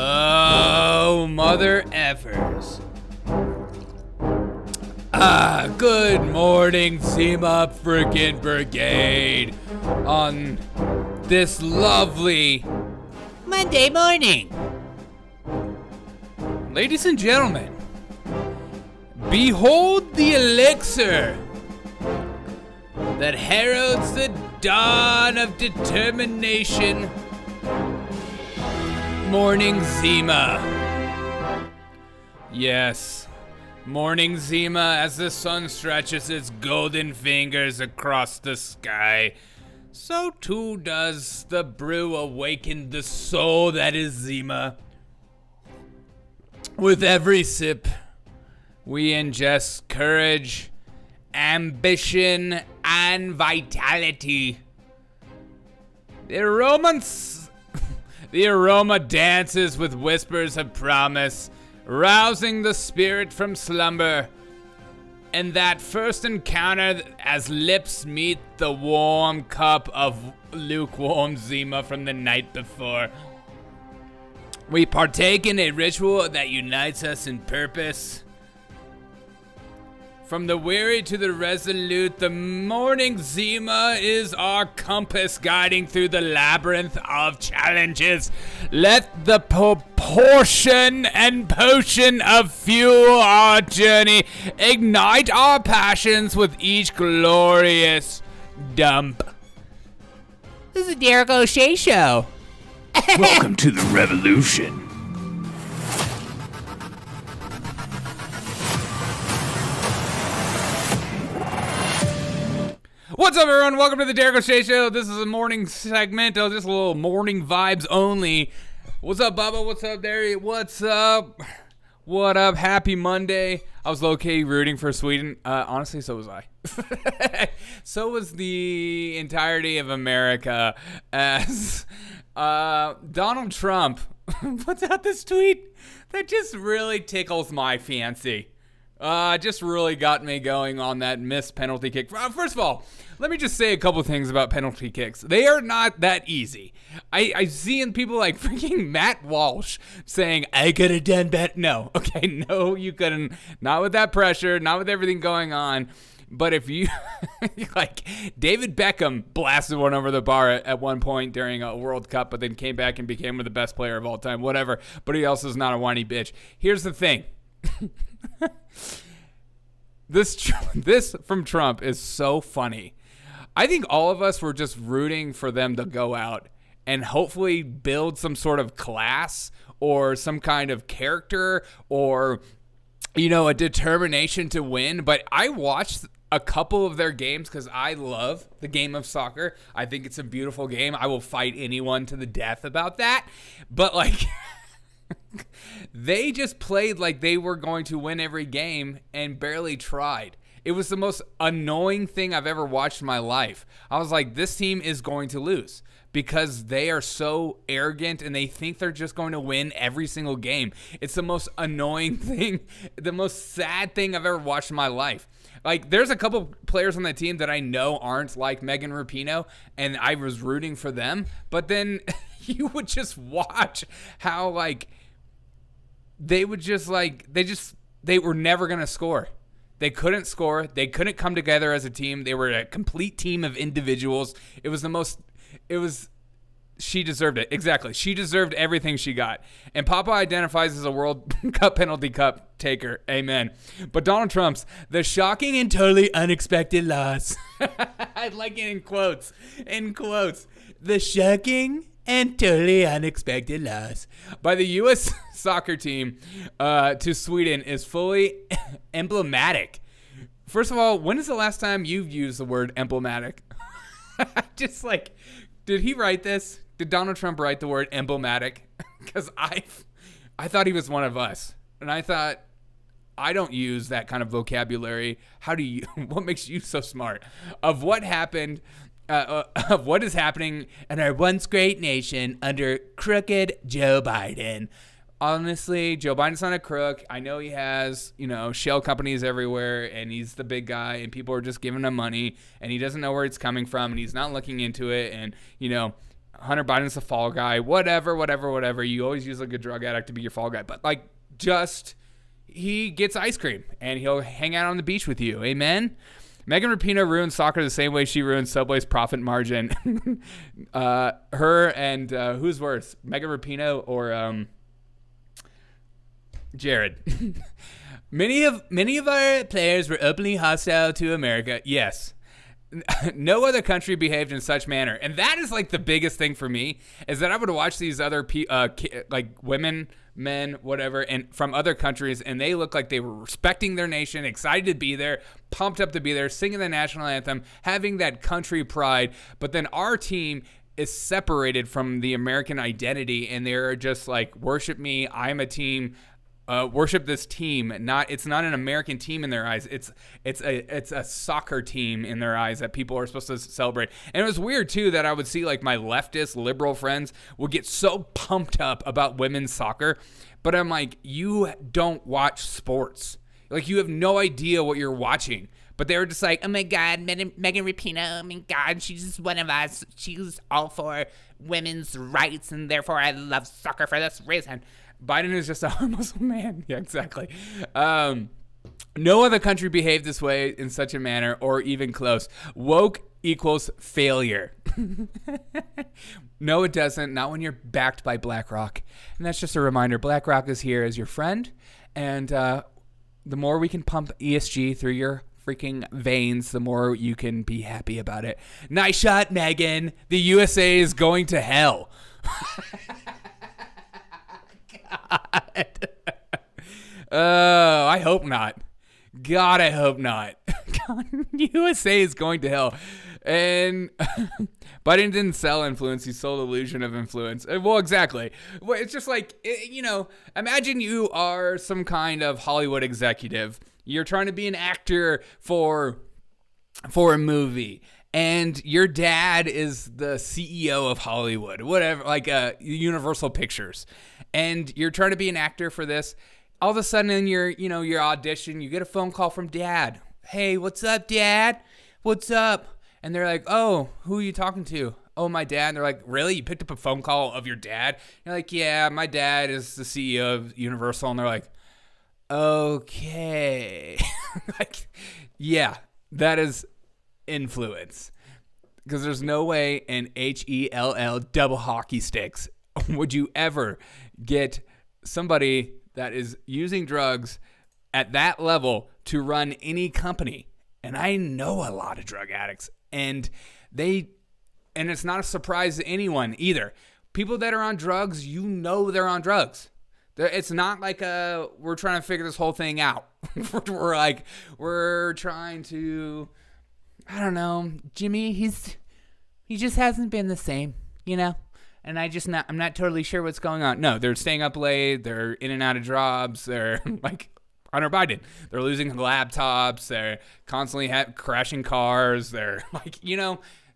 Oh, mother effers. Good morning, Zima freaking Brigade, on this lovely Monday morning. Ladies and gentlemen, behold the elixir that heralds the dawn of determination. Morning Zima. Yes, morning Zima, as the sun stretches its golden fingers across the sky, so too does the brew awaken the soul that is Zima. With every sip, we ingest courage, ambition, and vitality. The aroma dances with whispers of promise, rousing the spirit from slumber. And that first encounter as lips meet the warm cup of lukewarm Zima from the night before. We partake in a ritual that unites us in purpose. From the weary to the resolute, the morning Zima is our compass guiding through the labyrinth of challenges. Let the proportion and potion of fuel our journey, ignite our passions with each glorious dump. This is the Derek O'Shea Show. Welcome to the revolution. What's up, everyone? Welcome to the Derek O'Shea Show. This is a morning segment, just a little morning vibes only. What's up, Bubba? What's up, Derry? What's up? What up? Happy Monday. I was low-key rooting for Sweden. Honestly, so was I. So was the entirety of America as Donald Trump puts out this tweet that just really tickles my fancy. Just really got me going on that missed penalty kick. First of all, let me just say a couple things about penalty kicks. They are not that easy. I see in people like freaking Matt Walsh saying, I could have done better. No, okay, no, you couldn't. Not with that pressure, not with everything going on. But if you, like, David Beckham blasted one over the bar at one point during a World Cup, but then came back and became the best player of all time, whatever. But he also is not a whiny bitch. Here's the thing. This from Trump is so funny. I think all of us were just rooting for them to go out and hopefully build some sort of class or some kind of character or, you know, a determination to win. But I watched a couple of their games because I love the game of soccer. I think it's a beautiful game. I will fight anyone to the death about that. But, like, they just played like they were going to win every game and barely tried. It was the most annoying thing I've ever watched in my life. I was like, this team is going to lose because they are so arrogant and they think they're just going to win every single game. It's the most annoying thing, the most sad thing I've ever watched in my life. Like, there's a couple players on that team that I know aren't like Megan Rapinoe, and I was rooting for them. But then you would just watch how, like, they would just, like, they were never going to score. They couldn't score. They couldn't come together as a team. They were a complete team of individuals. She deserved it. Exactly. She deserved everything she got. And Papa identifies as a World Cup penalty cup taker. Amen. But Donald Trump's, the shocking and totally unexpected loss. I'd like it in quotes. In quotes. The shocking and totally unexpected loss by the U.S. soccer team to Sweden is fully emblematic. First of all, when is the last time you've used the word emblematic? Just like, did he write this? Did Donald Trump write the word emblematic? Because I thought he was one of us. And I thought, I don't use that kind of vocabulary. How do you, what makes you so smart? Of what happened, of what is happening in our once great nation under crooked Joe Biden. Honestly, Joe Biden's not a crook. I know he has, shell companies everywhere, and he's the big guy, and people are just giving him money, and he doesn't know where it's coming from, and he's not looking into it, and, Hunter Biden's the fall guy, whatever. You always use like a drug addict to be your fall guy. But like, just, he gets ice cream and he'll hang out on the beach with you. Amen. Megan Rapinoe ruined soccer the same way she ruined Subway's profit margin. Her and who's worse, Megan Rapinoe or Jared? Many of our players were openly hostile to America. Yes. No other country behaved in such manner. And that is like the biggest thing for me, is that I would watch these other like women, men, whatever, and from other countries, and they look like they were respecting their nation, excited to be there, pumped up to be there, singing the national anthem, having that country pride. But then our team is separated from the American identity, and they're just like, worship me, I'm a team. Worship this team. It's not an American team in their eyes. It's a soccer team in their eyes that people are supposed to celebrate. And it was weird too that I would see like my leftist liberal friends would get so pumped up about women's soccer, but I'm like, you don't watch sports. Like, you have no idea what you're watching. But they were just like, oh my God, Megan Rapinoe, oh my God, she's just one of us. She's all for women's rights, and therefore I love soccer for this reason. Biden is just a harmless man. Yeah, exactly. No other country behaved this way in such a manner, or even close. Woke equals failure. No, it doesn't. Not when you're backed by BlackRock. And that's just a reminder. BlackRock is here as your friend. And the more we can pump ESG through your freaking veins, the more you can be happy about it. Nice shot, Megan. The USA is going to hell. God. Oh, I hope not. God, I hope not. God, USA is going to hell. And Biden didn't sell influence. He sold illusion of influence. Well, exactly. Well, it's just like, imagine you are some kind of Hollywood executive. You're trying to be an actor for a movie. And your dad is the CEO of Hollywood, whatever, like Universal Pictures. And you're trying to be an actor for this. All of a sudden in your audition, you get a phone call from dad. Hey, what's up, Dad? What's up? And they're like, oh, who are you talking to? Oh, my dad. And they're like, really? You picked up a phone call of your dad? You're like, yeah, my dad is the CEO of Universal. And they're like, okay. Like, yeah, that is influence. Because there's no way in HELL double hockey sticks would you ever get somebody that is using drugs at that level to run any company. And I know a lot of drug addicts, and it's not a surprise to anyone either. People that are on drugs, they're on drugs. It's not like we're trying to figure this whole thing out. we're trying to, I don't know, Jimmy, he just hasn't been the same, And I'm not totally sure what's going on. No, they're staying up late. They're in and out of jobs. They're like Hunter Biden. They're losing laptops. They're constantly crashing cars. They're like,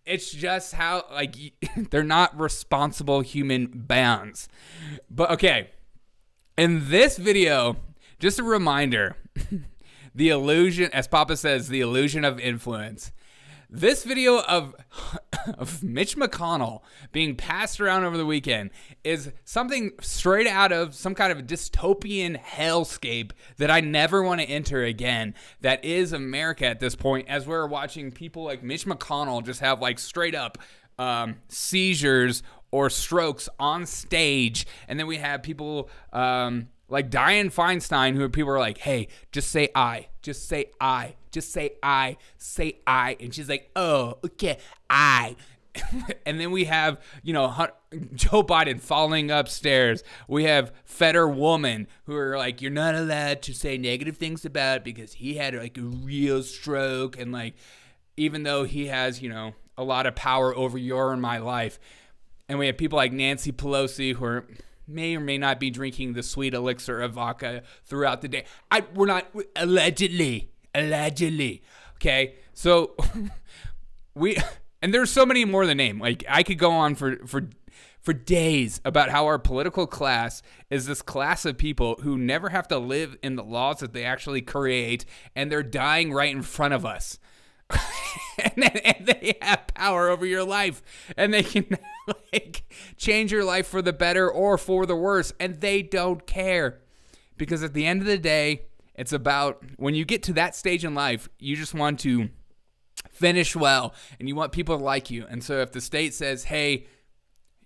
it's just how, like, they're not responsible human beings. But okay, in this video, just a reminder, the illusion, as Papa says, the illusion of influence. This video of Mitch McConnell being passed around over the weekend is something straight out of some kind of a dystopian hellscape that I never want to enter again. That is America at this point, as we're watching people like Mitch McConnell just have like straight up seizures or strokes on stage. And then we have people like Dianne Feinstein, who people are like, hey, just say I. Just say I. Just say I. Say I. And she's like, oh, okay, I. And then we have, Joe Biden falling upstairs. We have Feder Woman, who are like, you're not allowed to say negative things about it because he had like a real stroke. And like, even though he has, a lot of power over your and my life. And we have people like Nancy Pelosi, who may or may not be drinking the sweet elixir of vodka throughout the day. We're not, allegedly. Okay, so and there's so many more to name. Like, I could go on for days about how our political class is this class of people who never have to live in the laws that they actually create, and they're dying right in front of us. and they have power over your life, and they can like change your life for the better or for the worse, and they don't care. Because at the end of the day, it's about when you get to that stage in life, you just want to finish well, and you want people to like you. And so if the state says, hey,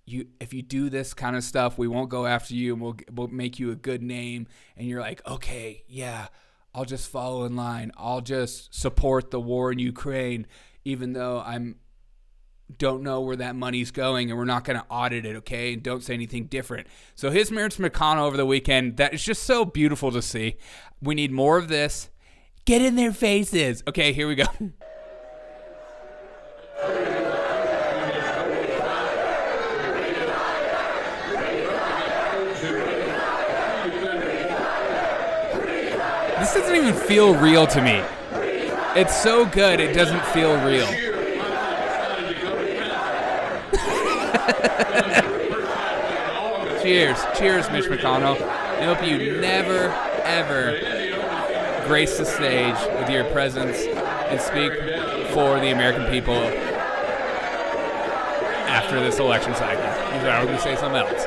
if you do this kind of stuff, we won't go after you, and we'll make you a good name, and you're like, okay, yeah, I'll just follow in line. I'll just support the war in Ukraine, even though don't know where that money's going, and we're not going to audit it, okay? And don't say anything different. So his Mitch McConnell over the weekend, that is just so beautiful to see. We need more of this. Get in their faces. Okay, here we go. This doesn't even feel real to me. It's so good, it doesn't feel real. Cheers, Mitch McConnell. I hope you never, ever grace the stage with your presence and speak for the American people after this election cycle. I was going to say something else.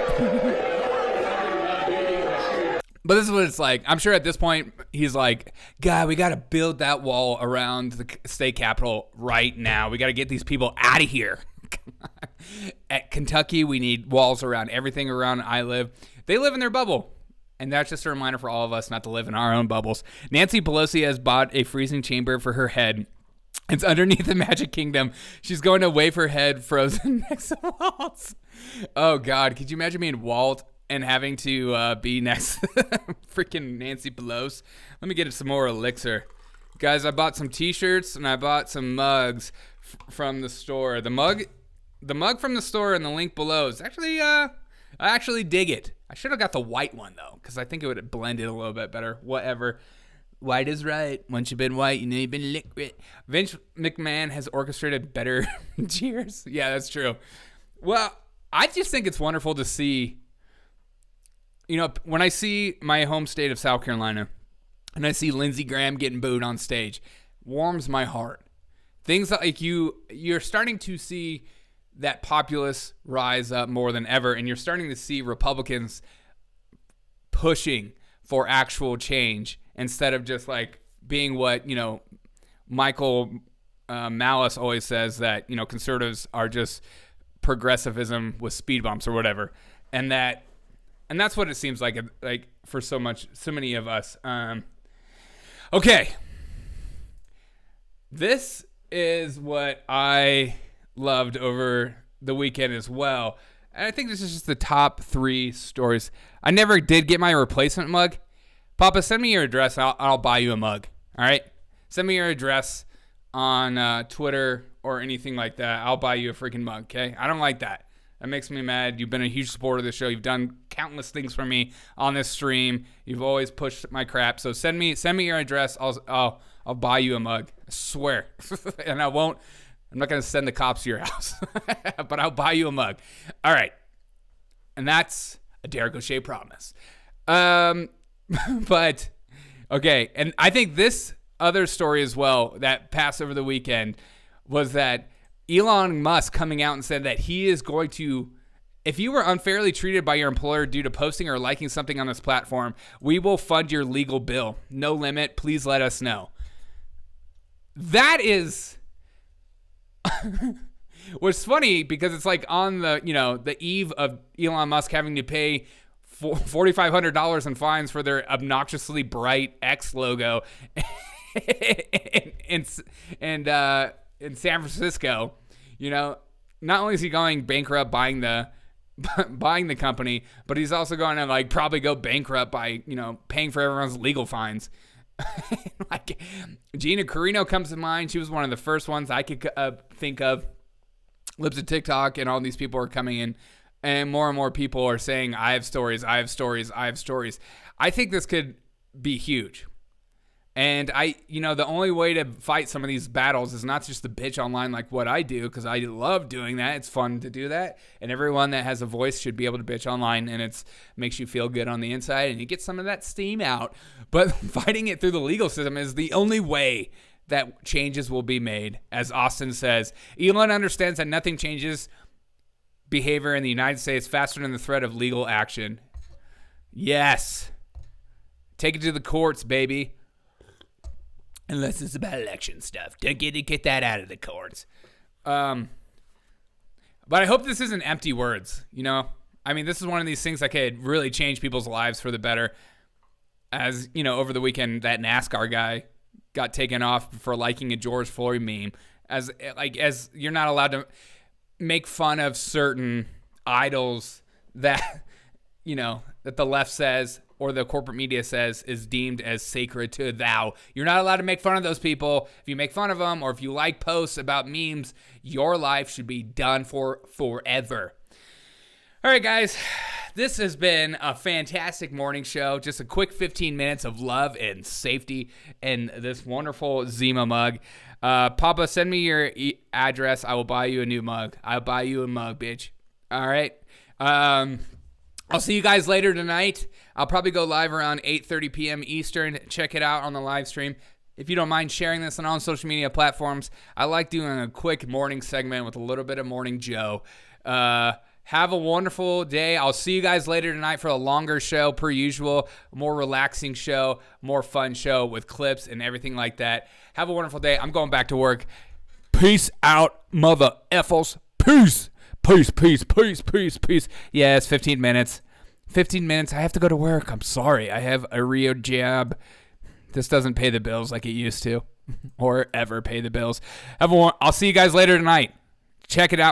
But this is what it's like. I'm sure at this point, he's like, God, we got to build that wall around the state capitol right now. We got to get these people out of here. At Kentucky, we need walls around everything around I live. They live in their bubble. And that's just a reminder for all of us not to live in our own bubbles. Nancy Pelosi has bought a freezing chamber for her head. It's underneath the Magic Kingdom. She's going to wave her head frozen next to Walt. Oh, God. Could you imagine being Walt and having to be next to freaking Nancy Pelosi? Let me get some more elixir. Guys, I bought some t-shirts and I bought some mugs from the store. The mug from the store in the link below is actually, I actually dig it. I should have got the white one, though, because I think it would have blended a little bit better. Whatever. White is right. Once you've been white, you know you've been liquid. Vince McMahon has orchestrated better cheers. Yeah, that's true. Well, I just think it's wonderful to see, you know, when I see my home state of South Carolina and I see Lindsey Graham getting booed on stage, warms my heart. Things like you're starting to see that populace rise up more than ever, and you're starting to see Republicans pushing for actual change instead of just like being what, you know, Michael Malice always says, that, you know, conservatives are just progressivism with speed bumps or whatever. And that's what it seems like for so many of us. Okay. This is what I loved over the weekend as well. And I think this is just the top 3 stories. I never did get my replacement mug. Papa, send me your address. I'll buy you a mug. All right? Send me your address on Twitter or anything like that. I'll buy you a freaking mug, okay? I don't like that. That makes me mad. You've been a huge supporter of the show. You've done countless things for me on this stream. You've always pushed my crap. So send me your address. I'll buy you a mug. I swear. And I'm not going to send the cops to your house, but I'll buy you a mug. All right. And that's a Derek O'Shea promise. But, okay. And I think this other story as well that passed over the weekend was that Elon Musk coming out and said that he is going to, if you were unfairly treated by your employer due to posting or liking something on this platform, we will fund your legal bill. No limit. Please let us know. That is... What's funny, because it's like on the eve of Elon Musk having to pay $4,500 in fines for their obnoxiously bright X logo in San Francisco. You know, not only is he going bankrupt buying the company, but he's also going to like probably go bankrupt by, you know, paying for everyone's legal fines. Like Gina Carino comes to mind. She was one of the first ones I could think of. Lips of TikTok, and all these people are coming in, and more people are saying, I have stories. I think this could be huge. And the only way to fight some of these battles is not just to bitch online like what I do, because I love doing that. It's fun to do that. And everyone that has a voice should be able to bitch online, and it makes you feel good on the inside, and you get some of that steam out. But fighting it through the legal system is the only way that changes will be made. As Austin says, Elon understands that nothing changes behavior in the United States faster than the threat of legal action. Yes. Take it to the courts, baby. Unless it's about election stuff. Don't get that out of the courts. But I hope this isn't empty words, you know? I mean, this is one of these things that could really change people's lives for the better. As, you know, over the weekend, that NASCAR guy got taken off for liking a George Floyd meme. As you're not allowed to make fun of certain idols that, you know, that the left says or the corporate media says is deemed as sacred to thou. You're not allowed to make fun of those people. If you make fun of them or if you like posts about memes, your life should be done for forever. All right, guys, this has been a fantastic morning show. Just a quick 15 minutes of love and safety in this wonderful Zima mug. Papa, send me your address. I will buy you a new mug. I'll buy you a mug, bitch. All right. I'll see you guys later tonight. I'll probably go live around 8:30 p.m. Eastern. Check it out on the live stream. If you don't mind sharing this on all social media platforms, I like doing a quick morning segment with a little bit of Morning Joe. Have a wonderful day. I'll see you guys later tonight for a longer show per usual, more relaxing show, more fun show with clips and everything like that. Have a wonderful day. I'm going back to work. Peace out, mother effles. Peace. Peace, peace, peace, peace, peace. Yeah, it's 15 minutes. 15 minutes. I have to go to work. I'm sorry. I have a real job. This doesn't pay the bills like it used to or ever pay the bills. I'll see you guys later tonight. Check it out.